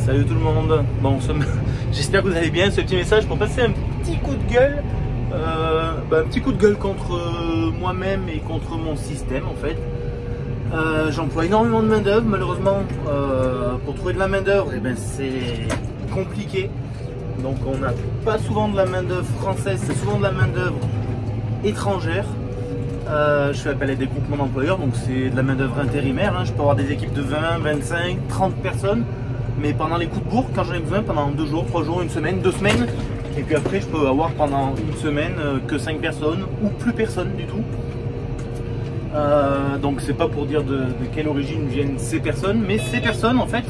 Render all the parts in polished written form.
Salut tout le monde. Bon, j'espère que vous allez bien. Ce petit message pour passer un petit coup de gueule. Un petit coup de gueule contre moi-même et contre mon système en fait. J'emploie énormément de main d'œuvre. Malheureusement, pour trouver de la main d'œuvre, c'est compliqué. Donc on n'a pas souvent de la main d'œuvre française, c'est souvent de la main d'œuvre étrangère. Je fais appel à des groupements d'employeurs, donc c'est de la main d'œuvre intérimaire. Je peux avoir des équipes de 20, 25, 30 personnes. Mais pendant les coups de bourre, quand j'en ai besoin, pendant 2 jours, 3 jours, 1 semaine, 2 semaines. Et puis après, je peux avoir pendant 1 semaine que 5 personnes ou plus personne du tout. Donc c'est pas pour dire de quelle origine viennent ces personnes, mais ces personnes en fait,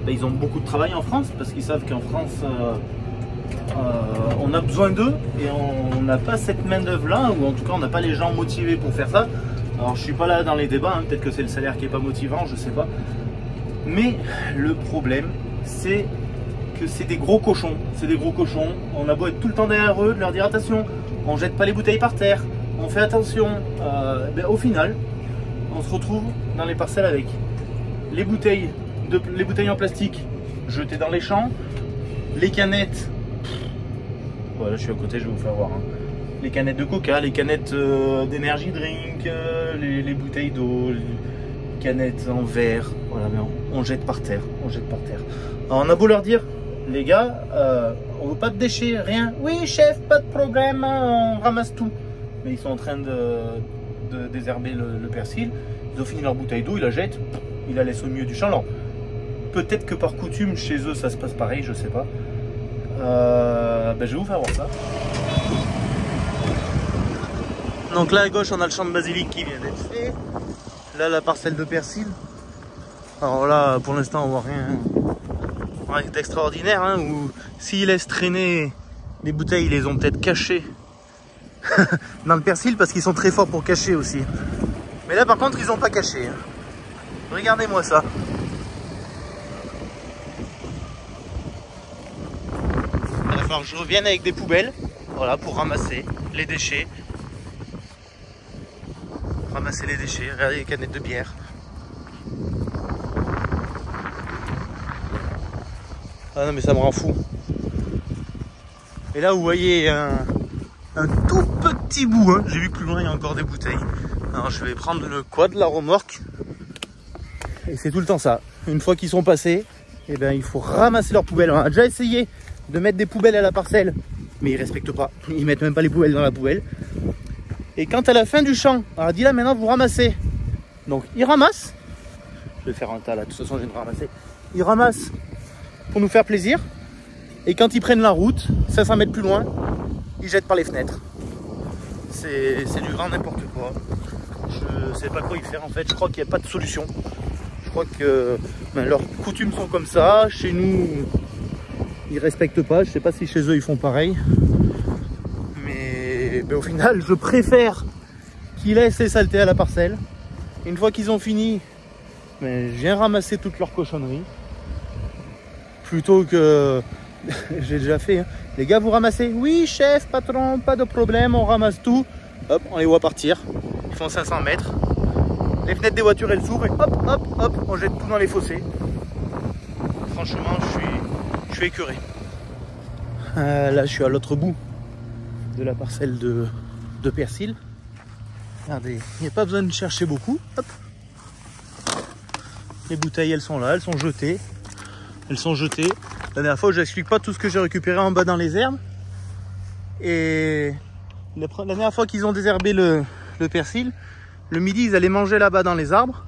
ils ont beaucoup de travail en France parce qu'ils savent qu'en France on a besoin d'eux et on n'a pas cette main d'œuvre là, ou en tout cas on n'a pas les gens motivés pour faire ça. Alors je suis pas là dans les débats, peut-être que c'est le salaire qui est pas motivant, je sais pas. Mais le problème c'est que c'est des gros cochons, on a beau être tout le temps derrière eux, de leur dire attention, on jette pas les bouteilles par terre, on fait attention, au final on se retrouve dans les parcelles avec les bouteilles en plastique jetées dans les champs, les canettes, voilà je suis à côté, je vais vous faire voir, les canettes de coca, les canettes d'énergie drink, les bouteilles d'eau, les canettes en verre, voilà, mais on jette par terre, Alors, on a beau leur dire les gars, on veut pas de déchets, rien, oui chef, pas de problème, on ramasse tout. Mais ils sont en train de désherber le persil. Ils ont fini leur bouteille d'eau, ils la jettent, ils la laissent au milieu du champ. Alors, peut-être que par coutume, chez eux, ça se passe pareil, je sais pas. Je vais vous faire voir ça. Donc là, à gauche, on a le champ de basilic qui vient d'être fait. Là, la parcelle de persil. Alors là, pour l'instant, on voit rien d'extraordinaire. Ou s'ils laissent traîner les bouteilles, ils les ont peut-être cachées dans le persil parce qu'ils sont très forts pour cacher aussi. Mais là par contre ils n'ont pas caché. Regardez-moi ça. Il va falloir que je revienne avec des poubelles, voilà, pour ramasser les déchets. Regardez les canettes de bière. Ah non mais ça me rend fou. Et là vous voyez un tout petit bout, j'ai vu que plus loin il y a encore des bouteilles. Alors je vais prendre le quad, la remorque, et c'est tout le temps ça. Une fois qu'ils sont passés, il faut ramasser leurs poubelles. On a déjà essayé de mettre des poubelles à la parcelle, mais ils respectent pas, ils mettent même pas les poubelles dans la poubelle. Et quand à la fin du champ, on a dit là maintenant vous ramassez, donc ils ramassent, je vais faire un tas là, de toute façon je viens de ramasser, ils ramassent pour nous faire plaisir, et quand ils prennent la route, 500 mètres plus loin, ils jettent par les fenêtres. C'est du grand n'importe quoi. Je sais pas quoi y faire en fait. Je crois qu'il n'y a pas de solution. Je crois que leurs coutumes sont comme ça. Chez nous, ils respectent pas. Je sais pas si chez eux ils font pareil. Mais au final, je préfère qu'ils laissent les saletés à la parcelle. Une fois qu'ils ont fini, je viens ramasser toutes leurs cochonneries. Plutôt que... J'ai déjà fait. Les gars, vous ramassez? Oui, chef, patron, pas de problème, on ramasse tout. Hop, on les voit partir. Ils font 500 mètres. Les fenêtres des voitures, elles s'ouvrent et hop, on jette tout dans les fossés. Franchement, je suis écœuré. Là, je suis à l'autre bout de la parcelle de persil. Regardez, il n'y a pas besoin de chercher beaucoup. Hop. Les bouteilles, elles sont là, elles sont jetées. La dernière fois, je n'explique pas tout ce que j'ai récupéré en bas dans les herbes. Et la dernière fois qu'ils ont désherbé le persil, le midi, ils allaient manger là-bas dans les arbres.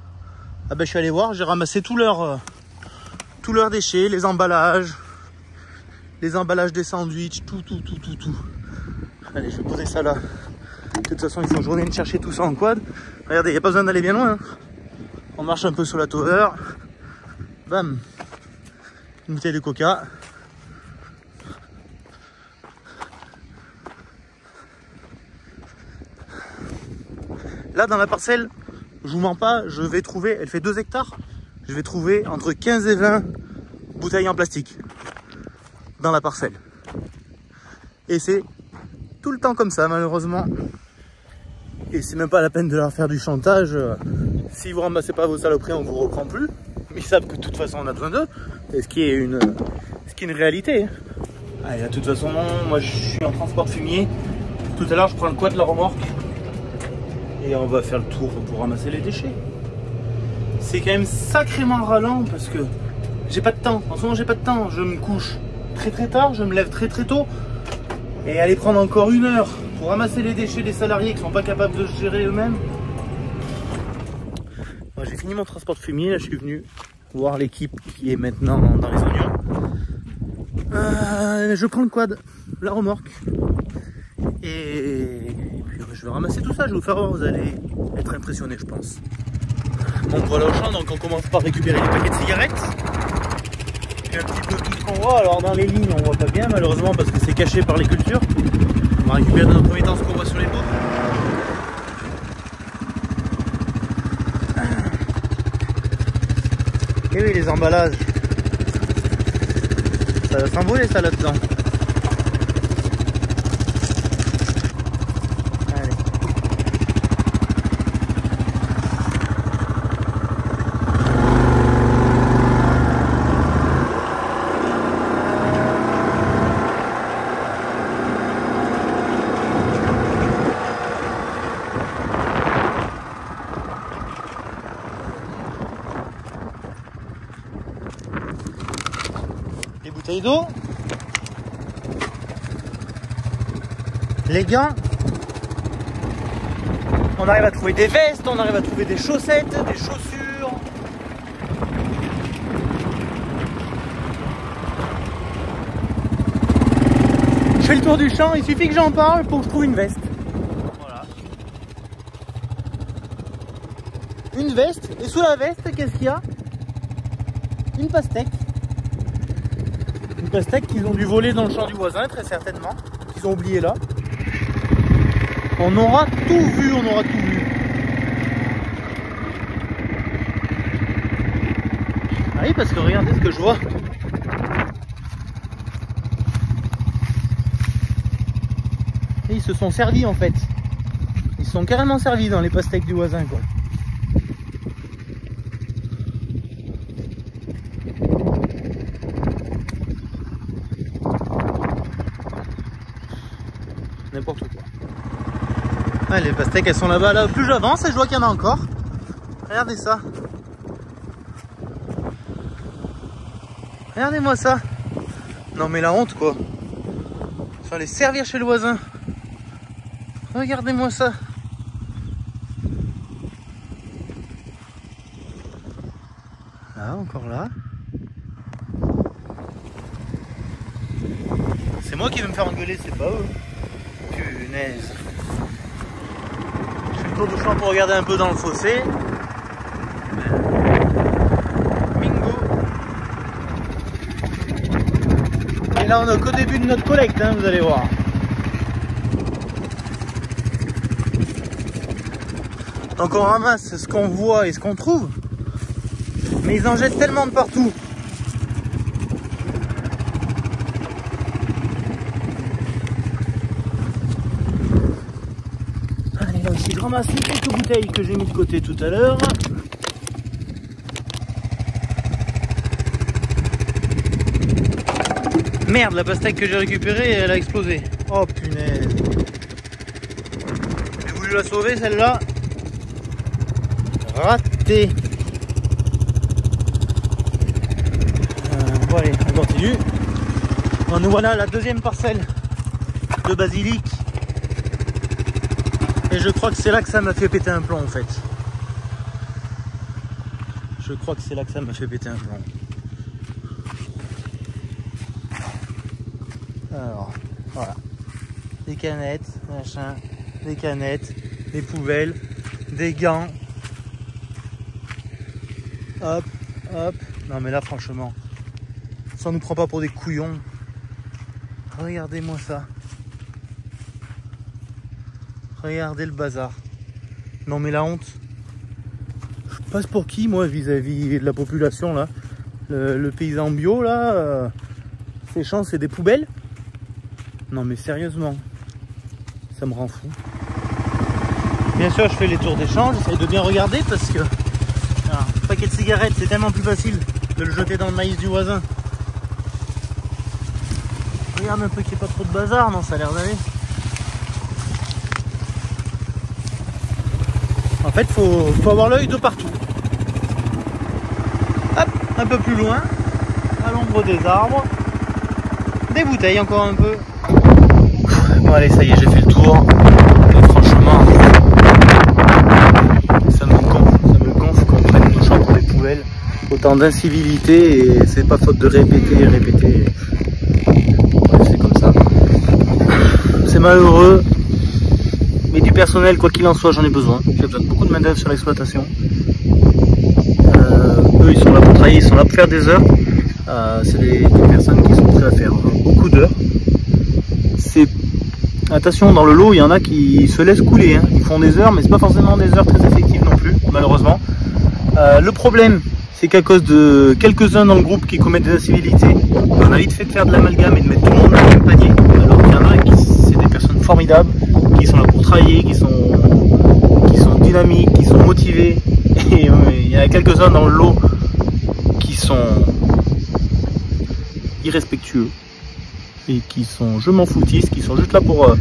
Je suis allé voir, j'ai ramassé tous leurs déchets, les emballages des sandwichs, tout. Allez, je vais poser ça là. De toute façon, il faut que je revienne chercher tout ça en quad. Regardez, il n'y a pas besoin d'aller bien loin. On marche un peu sur la tover. Bam. Une bouteille de coca. Là dans la parcelle, je vous mens pas, je vais trouver, elle fait 2 hectares, je vais trouver entre 15 et 20 bouteilles en plastique dans la parcelle. Et c'est tout le temps comme ça malheureusement. Et c'est même pas la peine de leur faire du chantage. Si vous ramassez pas vos saloperies, on vous reprend plus. Mais ils savent que de toute façon on a besoin d'eux. Et ce qui est une réalité. Allez, de toute façon, moi je suis en transport fumier. Tout à l'heure je prends le quad de la remorque. Et on va faire le tour pour ramasser les déchets. C'est quand même sacrément ralent parce que j'ai pas de temps. En ce moment j'ai pas de temps. Je me couche très très tard, je me lève très très tôt. Et aller prendre encore 1 heure pour ramasser les déchets des salariés qui sont pas capables de se gérer eux-mêmes. Bon, j'ai fini mon transport de fumier, là je suis venu voir l'équipe qui est maintenant dans les oignons. Je prends le quad, la remorque. Et puis je vais ramasser tout ça, je vais vous faire voir, vous allez être impressionnés je pense. Donc voilà au champ, donc on commence par récupérer les paquets de cigarettes. Puis un petit peu tout ce qu'on voit, alors dans les lignes on voit pas bien malheureusement parce que c'est caché par les cultures. On va récupérer dans un premier temps ce qu'on voit sur les pots. Et oui les emballages, ça va s'envoler ça là-dedans. Les bouteilles d'eau, les gants, on arrive à trouver des vestes, on arrive à trouver des chaussettes, des chaussures. Je fais le tour du champ, il suffit que j'en parle pour que je trouve une veste. Voilà. Une veste, et sous la veste, qu'est-ce qu'il y a? Une pastèque. Une pastèque qu'ils ont dû voler dans le champ du voisin, très certainement. Qu'ils ont oublié là. On aura tout vu, on aura tout vu. Ah oui, parce que regardez ce que je vois. Et ils se sont servis en fait. Ils se sont carrément servis dans les pastèques du voisin quoi. N'importe quoi. Ah, les pastèques elles sont là-bas. Là, plus j'avance et je vois qu'il y en a encore. Regardez ça. Regardez-moi ça. Non mais la honte quoi. Il faut aller servir chez le voisin. Regardez-moi ça. Là, encore là. C'est moi qui vais me faire engueuler, c'est pas eux. Punaise. Je fais le tour du champ pour regarder un peu dans le fossé. Bingo. Et là on est qu'au début de notre collecte, hein, vous allez voir. Donc on ramasse ce qu'on voit et ce qu'on trouve. Mais ils en jettent tellement de partout. Allez, là aussi, je ramasse les quelques bouteilles que j'ai mis de côté tout à l'heure. Merde, la pastèque que j'ai récupérée, elle a explosé. Oh punaise. J'ai voulu la sauver celle-là. Raté. Bon allez, on continue. Bon, nous voilà à la deuxième parcelle de basilic. Et je crois que c'est là que ça m'a fait péter un plomb en fait. Je crois que c'est là que ça m'a fait péter un plomb. Alors, voilà. Des canettes, machin, des canettes, des poubelles, des gants. Hop, hop. Non mais là franchement, ça nous prend pas pour des couillons. Regardez-moi ça. Regardez le bazar. Non mais la honte. Je passe pour qui moi vis-à-vis de la population là? Le paysan bio là, ces champs c'est des poubelles? Non mais sérieusement, ça me rend fou. Bien sûr je fais les tours des champs, j'essaie de bien regarder parce que... Alors, paquet de cigarettes. cigarette, c'est tellement plus facile de le jeter dans le maïs du voisin. Regarde un peu qu'il n'y ait pas trop de bazar, non, ça a l'air d'aller. En fait, faut avoir l'œil de partout. Hop, un peu plus loin, à l'ombre des arbres. Des bouteilles encore un peu. Bon allez, ça y est, j'ai fait le tour. Et franchement, ça me gonfle qu'on prenne nos champs pour des poubelles. Autant d'incivilité et c'est pas faute de répéter. Bref, c'est comme ça. C'est malheureux. Mais du personnel, quoi qu'il en soit, j'en ai besoin. J'ai besoin de beaucoup de main d'œuvre sur l'exploitation. Eux, ils sont là pour travailler, ils sont là pour faire des heures. C'est des personnes qui sont prêtes à faire beaucoup d'heures. Attention, dans le lot, il y en a qui se laissent couler. Hein. Ils font des heures, mais c'est pas forcément des heures très effectives non plus, malheureusement. Le problème, c'est qu'à cause de quelques-uns dans le groupe qui commettent des incivilités, on a vite fait de faire de l'amalgame et de mettre tout le monde dans le même panier. Alors qu'il y en a qui, c'est des personnes formidables, qui sont là pour travailler, qui sont dynamiques, qui sont motivés. Et il y a quelques-uns dans le lot qui sont irrespectueux et qui sont je m'en foutistes, qui sont juste là pour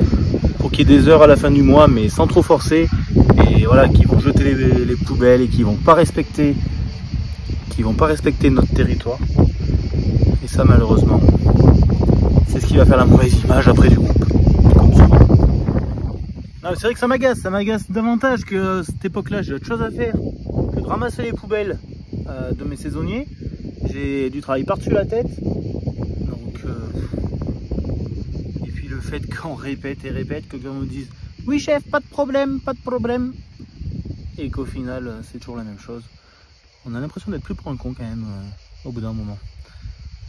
qu'il y ait des heures à la fin du mois, mais sans trop forcer, et voilà, qui vont jeter les poubelles et qui vont pas respecter notre territoire. Et ça, malheureusement, c'est ce qui va faire la mauvaise image après du groupe. C'est vrai que ça m'agace davantage que à cette époque-là. J'ai autre chose à faire que de ramasser les poubelles de mes saisonniers. J'ai du travail par-dessus la tête. Donc, et puis le fait qu'on répète et répète, que qu'on nous dise oui chef, pas de problème, et qu'au final c'est toujours la même chose. On a l'impression d'être plus pour un con quand même au bout d'un moment.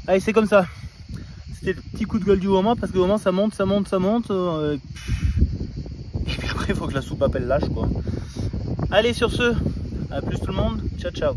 Allez, c'est comme ça. C'était le petit coup de gueule du moment, parce que au moment ça monte. Et puis après il faut que la soupape elle lâche quoi. Allez, sur ce, à plus tout le monde, ciao ciao.